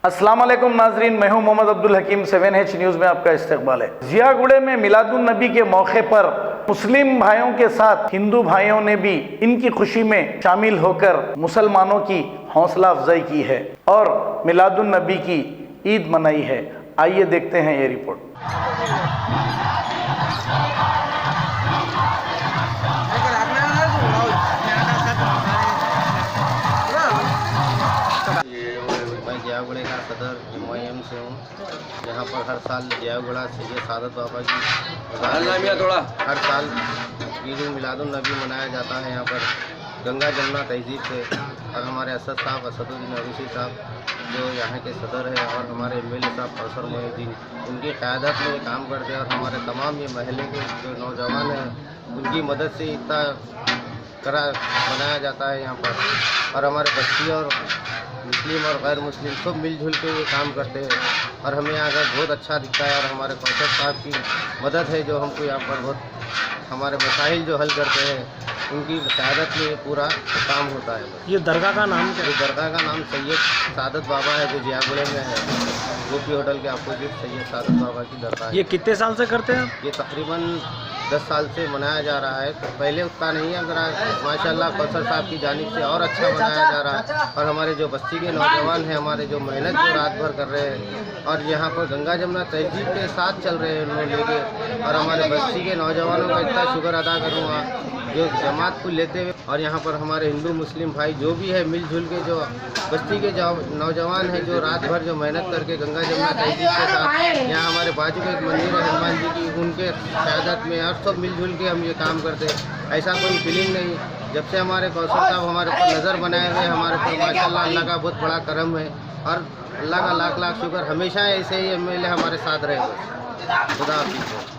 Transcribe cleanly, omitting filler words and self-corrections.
अस्सलाम वालेकुम नाजरीन, मैं हूं मोहम्मद अब्दुल हकीम। 7H न्यूज़ में आपका इस्तकबाल है। जियागुड़े में मिलादुन नबी के मौके पर मुस्लिम भाइयों के साथ हिंदू भाइयों ने भी इनकी खुशी में शामिल होकर मुसलमानों की हौसला अफजाई की है और मिलादुन नबी की ईद मनाई है। आइए देखते हैं ये रिपोर्ट। जियागुड़े का सदर MIM से हूँ। यहाँ पर हर साल जियागुड़ा सैयद सादत बाबा की हर साल ईद मिलादुन नबी मनाया जाता है। यहाँ पर गंगा जमुना तहजीब से और हमारे असद साहब असदुद्दीन अरूसी साहब जो यहाँ के सदर है और हमारे MLA साहब कौसर मोहिउद्दीन उनकी क़यादत में ये काम करते हैं और हमारे तमाम ये महल्ले के जो नौजवान हैं उनकी मदद से इतना मनाया जाता है यहाँ पर। और हमारे बस्ती और मुस्लिम और गैर मुस्लिम सब मिलजुल के ये काम करते हैं और हमें यहाँ का बहुत अच्छा दिखता है। और हमारे कौशल साहब की मदद है जो हमको यहाँ पर बहुत हमारे मसाइल जो हल करते हैं उनकी क़यादत में ये पूरा काम होता है। ये दरगाह का नाम क्या है? ये दरगाह का नाम सैयद सादत बाबा है जो जियागुड़े में है। गोपी होटल के अपोजिट सैयद सादत बाबा की दरगाह है। ये कितने साल से करते हैं? ये तकरीबन 10 साल से मनाया जा रहा है। तो पहले उतना नहीं है, अगर माशाल्लाह कौसर साहब की जानिब से और अच्छा मनाया जा रहा है। और हमारे जो बस्ती के नौजवान हैं, हमारे जो मेहनत जो रात भर कर रहे हैं और यहाँ पर गंगा जमुना तहजीब के साथ चल रहे हैं उन्होंने लेके। और हमारे बस्ती के नौजवानों का इतना शुक्र अदा करूँगा जो जमात को लेते हुए। और यहाँ पर हमारे हिंदू मुस्लिम भाई जो भी है मिलजुल के जो बस्ती के नौजवान हैं जो रात भर जो मेहनत करके गंगा जमुना तहजीब के साथ यहाँ हमारे बाजू में एक मंदिर है हनुमान जी की, उनके क़यादत में और सब मिलजुल के हम ये काम करते हैं। ऐसा कोई फीलिंग नहीं। जब से हमारे कौशल साहब हमारे ऊपर नज़र बनाए हुए हमारे ऊपर माशाल्लाह अल्लाह का बहुत बड़ा करम है और अल्लाह का लाख लाख शुक्र। हमेशा ऐसे ही MLA हमारे साथ रहे। खुदा हाफिज़।